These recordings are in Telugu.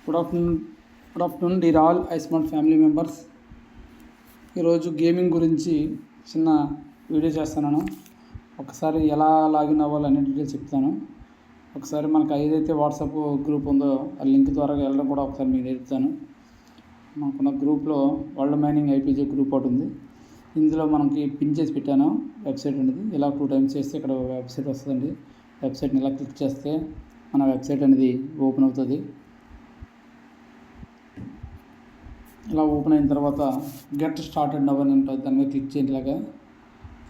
Good afternoon dear all iSmart family members. ఈరోజు గేమింగ్ గురించి చిన్న వీడియో చేస్తున్నాను. ఒకసారి ఎలా లాగిన్ అవ్వాలి అనే డీటెయిల్స్ చెప్తాను. ఒకసారి మనకు ఏదైతే వాట్సాప్ గ్రూప్ ఉందో ఆ లింక్ ద్వారా వెళ్ళడం కూడా ఒకసారి మీకు నేర్పుతాను. మనకున్న గ్రూప్లో వరల్డ్ మైనింగ్ ఐపీజీ గ్రూప్ ఒకటి ఉంది. ఇందులో మనకి పిన్ చేసి పెట్టాను వెబ్సైట్ అనేది. ఇలా 2 టైమ్స్ చేస్తే ఇక్కడ వెబ్సైట్ వస్తుందండి. వెబ్సైట్ని ఇలా క్లిక్ చేస్తే మన వెబ్సైట్ అనేది ఓపెన్ అవుతుంది. ఇలా ఓపెన్ అయిన తర్వాత గెట్ స్టార్టెడ్ నవ్ అని ఉంటుంది, దాని మీద క్లిక్ చేయండి. ఇలాగా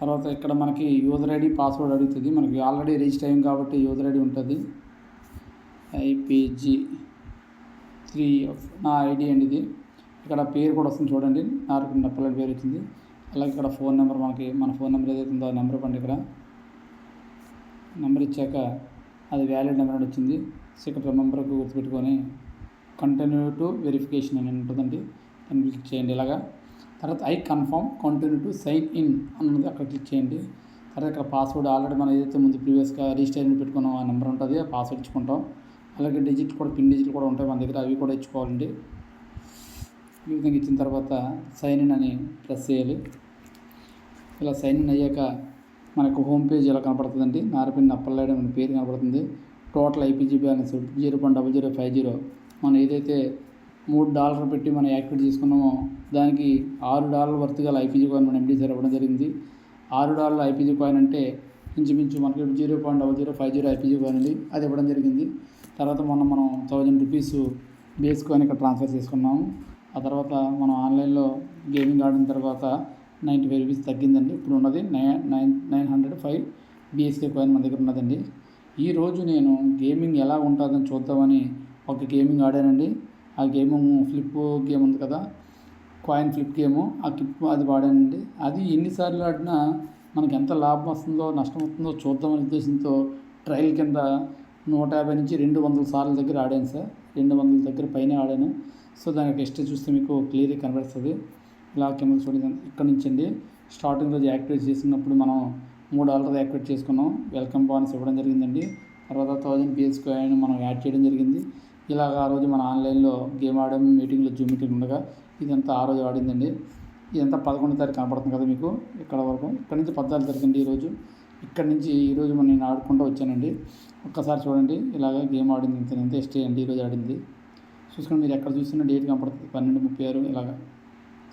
తర్వాత ఇక్కడ మనకి యూజర్ ఐడి పాస్వర్డ్ అడుగుతుంది. మనకి ఆల్రెడీ రిజిస్టర్ అయింది కాబట్టి యూజర్ ఐడి ఉంటుంది. IPG3F నా ఐడి అండి ఇది. ఇక్కడ పేరు కూడా వస్తుంది చూడండి, నాకు నప్పలటి పేరు వచ్చింది. అలాగే ఇక్కడ ఫోన్ నెంబర్, మన ఫోన్ నెంబర్ ఏదైతే ఉందో ఆ నెంబర్ పండి ఇక్కడ నెంబర్ ఇచ్చాక అది వ్యాలిడ్ నెంబర్ అని వచ్చింది. సో ఇక్కడ నెంబర్కు గుర్తుపెట్టుకొని కంటిన్యూ టు వెరిఫికేషన్ అని ఉంటుందండి, దాన్ని క్లిక్ చేయండి. ఇలాగా తర్వాత I confirm continue to sign in అన్నది అక్కడ క్లిక్ చేయండి. తర్వాత ఇక్కడ పాస్వర్డ్ ఆల్రెడీ మనం ఏదైతే ముందు ప్రీవియస్గా రిజిస్టర్ పెట్టుకున్నాం ఆ నెంబర్ ఉంటుంది, ఆ పాస్వర్డ్ ఇచ్చుకుంటాం. అలాగే డిజిట్ కూడా పిన్ డిజిట్ కూడా ఉంటాయి మన దగ్గర, అవి కూడా ఇచ్చుకోవాలండి. ఈ విధంగా ఇచ్చిన తర్వాత సైన్ ఇన్ అని ప్రెస్ చేయాలి. ఇలా సైన్ ఇన్ అయ్యాక మనకు హోమ్ పేజ్ ఇలా కనపడుతుందండి. నారపిన్ నప్పలనాయుడు మన పేరు కనపడుతుంది. Total IPG balance 0.0050. మనం ఏదైతే $3 పెట్టి మనం యాక్టివేట్ చేసుకున్నామో దానికి $6 వర్త్ గల IPG కాయిన్ మన MD సార్ ఇవ్వడం జరిగింది. $6 IPG కాయిన్ అంటే ఇంచుమించు మనకి 0.0050 IPG కాయిన్ అండి, అది ఇవ్వడం జరిగింది. తర్వాత మనం 1000 రూపీస్ బేస్ కాయిన్ ఇక్కడ ట్రాన్స్ఫర్ చేసుకున్నాము. ఆ తర్వాత మనం ఆన్లైన్లో గేమింగ్ ఆడిన తర్వాత 95 రూపీస్ తగ్గిందండి. ఇప్పుడు ఉన్నది 905 BSK కాయిన్ మన దగ్గర ఉన్నదండి. ఈరోజు నేను గేమింగ్ ఎలా ఉంటుందని చూద్దామని ఒక గేమింగ్ ఆడానండి. ఆ గేమ్ ఫ్లిప్ గేమ్ ఉంది కదా, కాయిన్ ఫ్లిప్ గేము, ఆ క్లిప్ అది వాడానండి. అది ఎన్నిసార్లు ఆడినా మనకి ఎంత లాభం వస్తుందో నష్టం వస్తుందో చూద్దామనే ఉద్దేశంతో ట్రయల్ కింద 150 నుంచి 200 సార్ల దగ్గర ఆడాను సార్. 200 దగ్గర పైన ఆడాను. సో దానికి హిస్టరీ చూస్తే మీకు క్లియర్గా కనబడుతుంది. ఇలా కింద చూడండి, ఇక్కడ నుంచి అండి స్టార్టింగ్ రోజు యాక్టివేట్ చేసినప్పుడు మనం $3 యాక్టివేట్ చేసుకున్నాం. వెల్కమ్ బోనస్ ఇవ్వడం జరిగిందండి. తర్వాత 1000 BS కాయిన్ మనం యాడ్ చేయడం జరిగింది. ఇలాగ ఆ రోజు మన ఆన్లైన్లో గేమ్ ఆడడం, మీటింగ్లో జూమ్ మీటింగ్ ఉండగా ఇదంతా ఆ రోజు ఆడిందండి. ఇదంతా 11వ తారీఖు కనపడుతుంది కదా మీకు ఇక్కడ వరకు. ఇక్కడ నుంచి 14వ తారీఖు అండి ఈరోజు. ఇక్కడ నుంచి ఈరోజు నేను ఆడుకుంటూ వచ్చానండి. ఒక్కసారి చూడండి, ఇలాగ గేమ్ ఆడింది ఇంత హిస్టరీ అండి ఈరోజు ఆడింది. చూసుకొని మీరు ఎక్కడ చూస్తున్న డేట్ కనపడుతుంది 12:36. ఇలాగా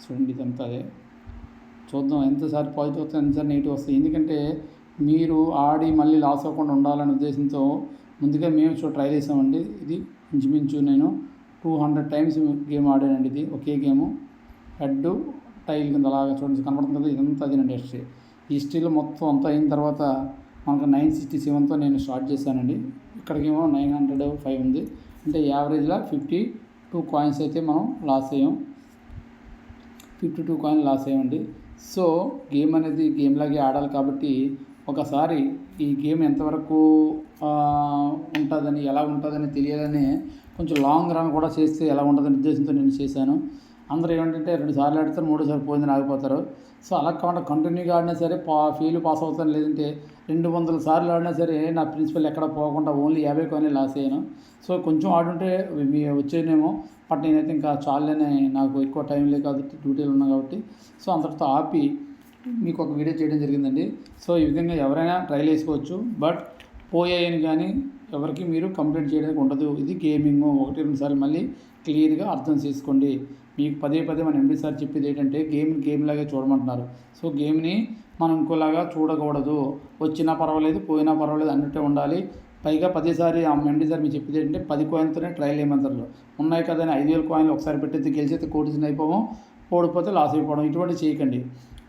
చూడండి, ఇదంతా అదే. చూద్దాం ఎంతసారి పాజిటివ్ వస్తాయి, ఎంతసారి నెగిటివ్ వస్తాయి. ఎందుకంటే మీరు ఆడి మళ్ళీ లాస్ అవ్వకుండా ఉండాలనే ఉద్దేశంతో ముందుగా మేము ట్రై చేసామండి. ఇది ఇంచుమించు నేను 200 టైమ్స్ గేమ్ ఆడానండి. ఇది ఒకే గేము, హెడ్ టైల్ కింద అలాగా చూడండి కనపడుతుంది కదా, ఇదంతా అదేనండి హిస్టరీ. ఈ హిస్టరీలో మొత్తం అంతా అయిన తర్వాత మనకు 967తో నేను స్టార్ట్ చేశానండి. ఇక్కడికేమో 905 ఉంది. అంటే యావరేజ్గా 52 కాయిన్స్ అయితే మనం లాస్ అయ్యాం. 52 కాయిన్ లాస్ అయ్యామండి. సో గేమ్ అనేది గేమ్ లాగే ఆడాలి కాబట్టి ఒకసారి ఈ గేమ్ ఎంతవరకు ఉంటుందని, ఎలా ఉంటుందని తెలియాలని కొంచెం లాంగ్ రన్ కూడా చేస్తే ఎలా ఉంటుందని ఉద్దేశంతో నేను చేశాను. అందరూ ఏమంటే 2 సార్లు ఆడితే 3 సార్లు పోయిందని ఆగిపోతారు. సో అలా కాకుండా కంటిన్యూగా ఆడినా సరే పాస్ అవుతాను, లేదంటే 200 సార్లు ఆడినా సరే నా ప్రిన్సిపల్ ఎక్కడ పోకుండా ఓన్లీ 50 కాయిన్ లాస్ అయ్యాను. సో కొంచెం ఆడుంటే మీ వచ్చేనేమో, బట్ నేనైతే ఇంకా చాలని, నాకు ఎక్కువ టైం లేదు కాబట్టి డ్యూటీలు ఉన్నా కాబట్టి సో అంతటితో ఆపి మీకు ఒక వీడియో చేయడం జరిగిందండి. సో ఈ విధంగా ఎవరైనా ట్రైల్ వేసుకోవచ్చు, బట్ పోయాయని కానీ ఎవరికి మీరు కంప్లైంట్ చేయడానికి ఉండదు. ఇది గేమింగ్ 1-2 సార్లు మళ్ళీ క్లియర్గా అర్థం చేసుకోండి. మీకు పదే మన MD సార్ చెప్పేది ఏంటంటే గేమ్ లాగే చూడమంటున్నారు. సో గేమ్ని మనం ఇంకోలాగా చూడకూడదు. వచ్చినా పర్వాలేదు, పోయినా పర్వాలేదు అన్నట్టే ఉండాలి. పైగా 10 సారి MD సార్ మీకు చెప్పేది ఏంటంటే 10 కాయిన్తోనే ట్రయల్ వేయమంటారు. ఉన్నాయి కదా అని 5000 కాయిన్లు ఒకసారి పెట్టేది గెలిచేది కోటీసుని అయిపోవడం, ఓడిపోతే లాస్ అయిపోవడం, ఇటువంటి చేయకండి.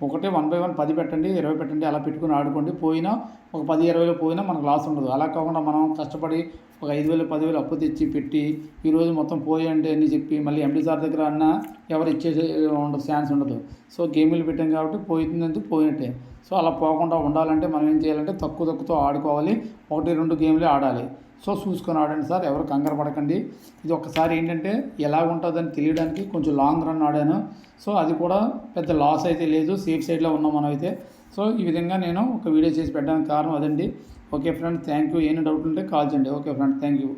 1 by 1 10 పెట్టండి, 20 పెట్టండి, అలా పెట్టుకుని ఆడుకోండి. పోయినా ఒక 10-20 పోయినా మనకు లాస్ ఉండదు. అలా కాకుండా మనం కష్టపడి ఒక 5000 10,000 అప్పు తెచ్చి పెట్టి ఈరోజు మొత్తం పోయండి అని చెప్పి మళ్ళీ MD సార్ దగ్గర అన్న ఎవరు ఇచ్చేసి ఉండదు, ఛాన్స్ ఉండదు. సో గేమ్లు పెట్టాం కాబట్టి పోయిందంటే పోయినట్టే. సో అలా పోకుండా ఉండాలంటే మనం ఏం చేయాలంటే తక్కువతో ఆడుకోవాలి. 1-2 గేమ్లే ఆడాలి. సో చూసుకొని ఆడండి సార్, ఎవరు కంగారు పడకండి. ఇది ఒక్కసారి ఏంటంటే ఎలా ఉంటుందని తెలియడానికి కొంచెం లాంగ్ రన్ ఆడాను. సో అది కూడా పెద్ద లాస్ అయితే లేదు, సేఫ్ సైడ్లో ఉన్నాం మనం అయితే. సో ఈ విధంగా నేను ఒక వీడియో చేసి పెట్టడానికి కారణం అదండి. Okay friend, thank you. ఏమైనా డౌట్ ఉంటే కాల్ చేయండి. Okay friend, thank you.